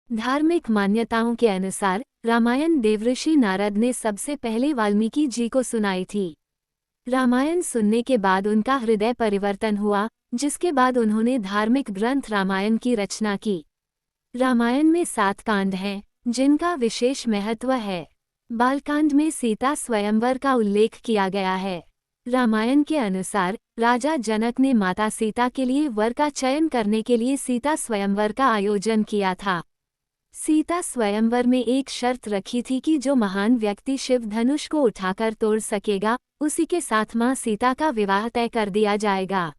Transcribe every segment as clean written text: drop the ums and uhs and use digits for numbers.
धार्मिक मान्यताओं के अनुसार रामायण देवऋषि नारद ने सबसे पहले वाल्मीकि जी को सुनाई थी। रामायण सुनने के बाद उनका हृदय परिवर्तन हुआ, जिसके बाद उन्होंने धार्मिक ग्रंथ रामायण की रचना की। रामायण में 7 कांड हैं, जिनका विशेष महत्व है। बालकांड में सीता स्वयंवर का उल्लेख किया गया है। रामायण के अनुसार राजा जनक ने माता सीता के लिए वर का चयन करने के लिए सीता स्वयंवर का आयोजन किया था। सीता स्वयंवर में एक शर्त रखी थी कि जो महान व्यक्ति शिव धनुष को उठाकर तोड़ सकेगा, उसी के साथ मां सीता का विवाह तय कर दिया जाएगा।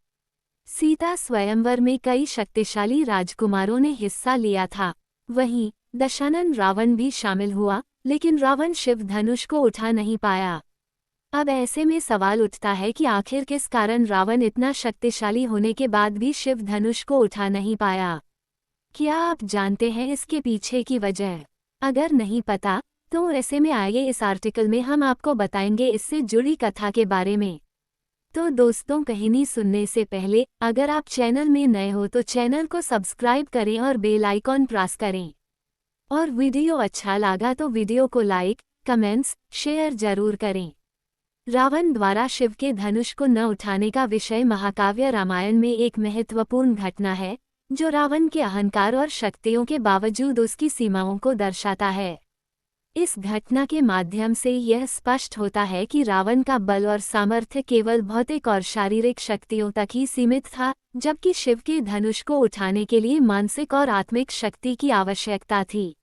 सीता स्वयंवर में कई शक्तिशाली राजकुमारों ने हिस्सा लिया था। वहीं दशानन रावण भी शामिल हुआ, लेकिन रावण शिव धनुष को उठा नहीं पाया। अब ऐसे में सवाल उठता है कि आखिर किस कारण रावण इतना शक्तिशाली होने के बाद भी शिव धनुष को उठा नहीं पाया। क्या आप जानते हैं इसके पीछे की वजह? अगर नहीं पता तो ऐसे में आइए इस आर्टिकल में हम आपको बताएंगे इससे जुड़ी कथा के बारे में। तो दोस्तों, कहानी सुनने से पहले अगर आप चैनल में नए हो तो चैनल को सब्सक्राइब करें और बेल आइकॉन प्रेस करें। और वीडियो अच्छा लगा तो वीडियो को लाइक, कमेंट्स, शेयर जरूर करें। रावण द्वारा शिव के धनुष को न उठाने का विषय महाकाव्य रामायण में एक महत्वपूर्ण घटना है, जो रावण के अहंकार और शक्तियों के बावजूद उसकी सीमाओं को दर्शाता है। इस घटना के माध्यम से यह स्पष्ट होता है कि रावण का बल और सामर्थ्य केवल भौतिक और शारीरिक शक्तियों तक ही सीमित था, जबकि शिव के धनुष को उठाने के लिए मानसिक और आत्मिक शक्ति की आवश्यकता थी।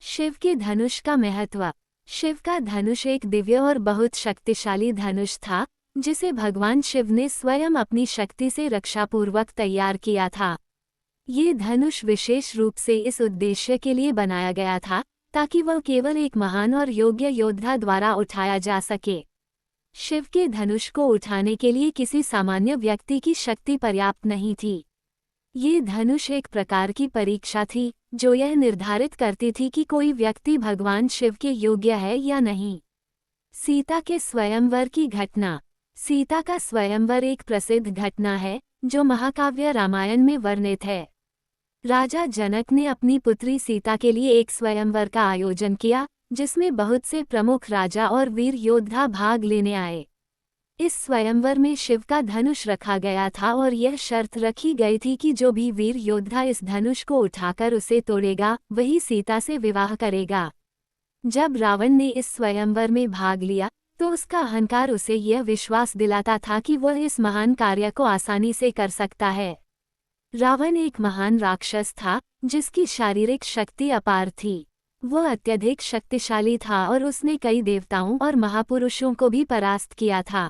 शिव के धनुष का महत्व। शिव का धनुष एक दिव्य और बहुत शक्तिशाली धनुष था, जिसे भगवान शिव ने स्वयं अपनी शक्ति से रक्षापूर्वक तैयार किया था। ये धनुष विशेष रूप से इस उद्देश्य के लिए बनाया गया था ताकि वह केवल एक महान और योग्य योद्धा द्वारा उठाया जा सके। शिव के धनुष को उठाने के लिए किसी सामान्य व्यक्ति की शक्ति पर्याप्त नहीं थी। ये धनुष एक प्रकार की परीक्षा थी, जो यह निर्धारित करती थी कि कोई व्यक्ति भगवान शिव के योग्य है या नहीं। सीता के स्वयंवर की घटना। सीता का स्वयंवर एक प्रसिद्ध घटना है, जो महाकाव्य रामायण में वर्णित है। राजा जनक ने अपनी पुत्री सीता के लिए एक स्वयंवर का आयोजन किया, जिसमें बहुत से प्रमुख राजा और वीर योद्धा भाग लेने आए। इस स्वयंवर में शिव का धनुष रखा गया था और यह शर्त रखी गई थी कि जो भी वीर योद्धा इस धनुष को उठाकर उसे तोड़ेगा, वही सीता से विवाह करेगा। जब रावण ने इस स्वयंवर में भाग लिया, तो उसका अहंकार उसे यह विश्वास दिलाता था कि वह इस महान कार्य को आसानी से कर सकता है। रावण एक महान राक्षस था, जिसकी शारीरिक शक्ति अपार थी। वह अत्यधिक शक्तिशाली था और उसने कई देवताओं और महापुरुषों को भी परास्त किया था।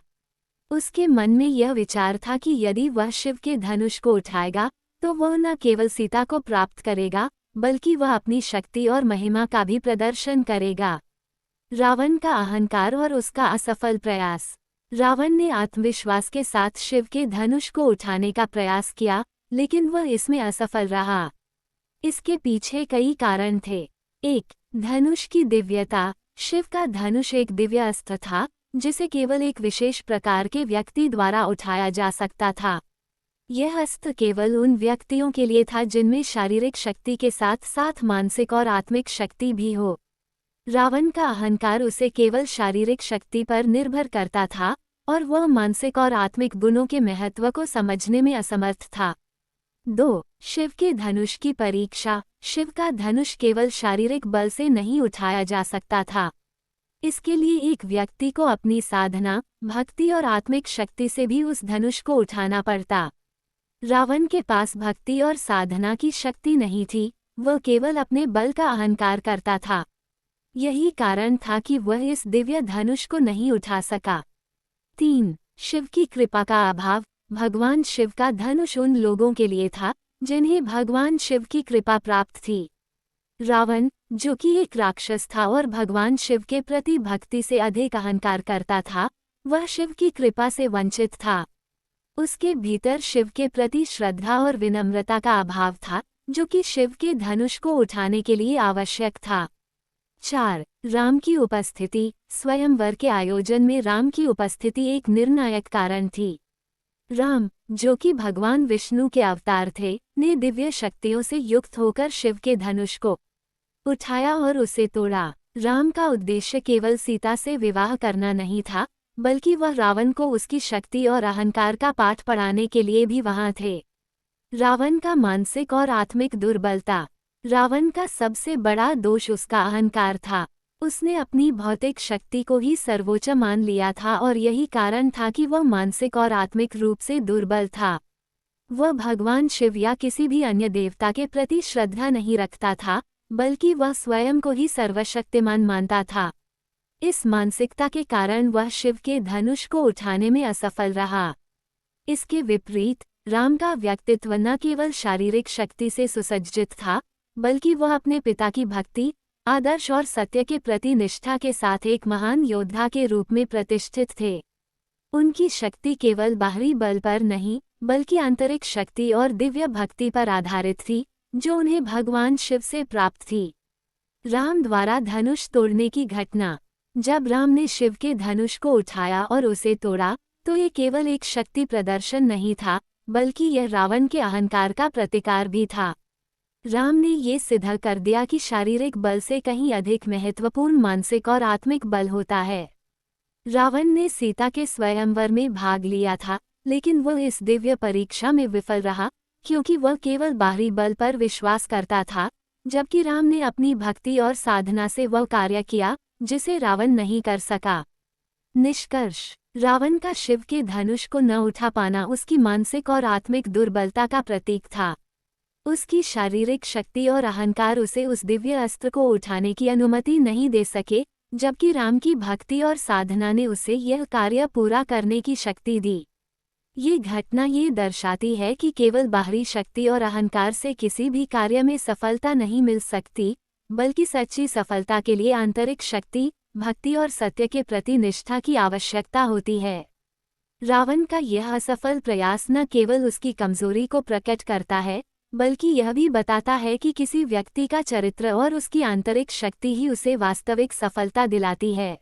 उसके मन में यह विचार था कि यदि वह शिव के धनुष को उठाएगा, तो वह न केवल सीता को प्राप्त करेगा, बल्कि वह अपनी शक्ति और महिमा का भी प्रदर्शन करेगा। रावण का अहंकार और उसका असफल प्रयास। रावण ने आत्मविश्वास के साथ शिव के धनुष को उठाने का प्रयास किया, लेकिन वह इसमें असफल रहा। इसके पीछे कई कारण थे। 1. धनुष की दिव्यता। शिव का धनुष एक दिव्य अस्त्र था, जिसे केवल एक विशेष प्रकार के व्यक्ति द्वारा उठाया जा सकता था। यह अस्त्र केवल उन व्यक्तियों के लिए था जिनमें शारीरिक शक्ति के साथ साथ मानसिक और आत्मिक शक्ति भी हो। रावण का अहंकार उसे केवल शारीरिक शक्ति पर निर्भर करता था, और वह मानसिक और आत्मिक गुणों के महत्व को समझने में असमर्थ था। 2. शिव के धनुष की परीक्षा। शिव का धनुष केवल शारीरिक बल से नहीं उठाया जा सकता था। इसके लिए एक व्यक्ति को अपनी साधना, भक्ति और आत्मिक शक्ति से भी उस धनुष को उठाना पड़ता। रावण के पास भक्ति और साधना की शक्ति नहीं थी, वह केवल अपने बल का अहंकार करता था। यही कारण था कि वह इस दिव्य धनुष को नहीं उठा सका। 3. शिव की कृपा का अभाव। भगवान शिव का धनुष उन लोगों के लिए था जिन्हें भगवान शिव की कृपा प्राप्त थी। रावण, जो कि एक राक्षस था और भगवान शिव के प्रति भक्ति से अधिक अहंकार करता था, वह शिव की कृपा से वंचित था। उसके भीतर शिव के प्रति श्रद्धा और विनम्रता का अभाव था, जो कि शिव के धनुष को उठाने के लिए आवश्यक था। 4. राम की उपस्थिति। स्वयंवर के आयोजन में राम की उपस्थिति एक निर्णायक कारण थी। राम, जो कि भगवान विष्णु के अवतार थे, ने दिव्य शक्तियों से युक्त होकर शिव के धनुष को उठाया और उसे तोड़ा। राम का उद्देश्य केवल सीता से विवाह करना नहीं था, बल्कि वह रावण को उसकी शक्ति और अहंकार का पाठ पढ़ाने के लिए भी वहां थे। रावण का मानसिक और आत्मिक दुर्बलता। रावण का सबसे बड़ा दोष उसका अहंकार था। उसने अपनी भौतिक शक्ति को ही सर्वोच्च मान लिया था और यही कारण था कि वह मानसिक और आत्मिक रूप से दुर्बल था। वह भगवान शिव या किसी भी अन्य देवता के प्रति श्रद्धा नहीं रखता था, बल्कि वह स्वयं को ही सर्वशक्तिमान मानता था। इस मानसिकता के कारण वह शिव के धनुष को उठाने में असफल रहा। इसके विपरीत राम का व्यक्तित्व न केवल शारीरिक शक्ति से सुसज्जित था, बल्कि वह अपने पिता की भक्ति, आदर्श और सत्य के प्रति निष्ठा के साथ एक महान योद्धा के रूप में प्रतिष्ठित थे। उनकी शक्ति केवल बाहरी बल पर नहीं, बल्कि आंतरिक शक्ति और दिव्य भक्ति पर आधारित थी, जो उन्हें भगवान शिव से प्राप्त थी। राम द्वारा धनुष तोड़ने की घटना। जब राम ने शिव के धनुष को उठाया और उसे तोड़ा, तो ये केवल एक शक्ति प्रदर्शन नहीं था, बल्कि यह रावण के अहंकार का प्रतिकार भी था। राम ने ये सिद्ध कर दिया कि शारीरिक बल से कहीं अधिक महत्वपूर्ण मानसिक और आत्मिक बल होता है। रावण ने सीता के स्वयंवर में भाग लिया था, लेकिन वह इस दिव्य परीक्षा में विफल रहा, क्योंकि वह केवल बाहरी बल पर विश्वास करता था, जबकि राम ने अपनी भक्ति और साधना से वह कार्य किया जिसे रावण नहीं कर सका। निष्कर्ष: रावण का शिव के धनुष को न उठा पाना उसकी मानसिक और आत्मिक दुर्बलता का प्रतीक था। उसकी शारीरिक शक्ति और अहंकार उसे उस दिव्य अस्त्र को उठाने की अनुमति नहीं दे सके, जबकि राम की भक्ति और साधना ने उसे यह कार्य पूरा करने की शक्ति दी। ये घटना ये दर्शाती है कि केवल बाहरी शक्ति और अहंकार से किसी भी कार्य में सफलता नहीं मिल सकती, बल्कि सच्ची सफलता के लिए आंतरिक शक्ति, भक्ति और सत्य के प्रति निष्ठा की आवश्यकता होती है। रावण का यह असफल प्रयास न केवल उसकी कमजोरी को प्रकट करता है, बल्कि यह भी बताता है कि किसी व्यक्ति का चरित्र और उसकी आंतरिक शक्ति ही उसे वास्तविक सफलता दिलाती है।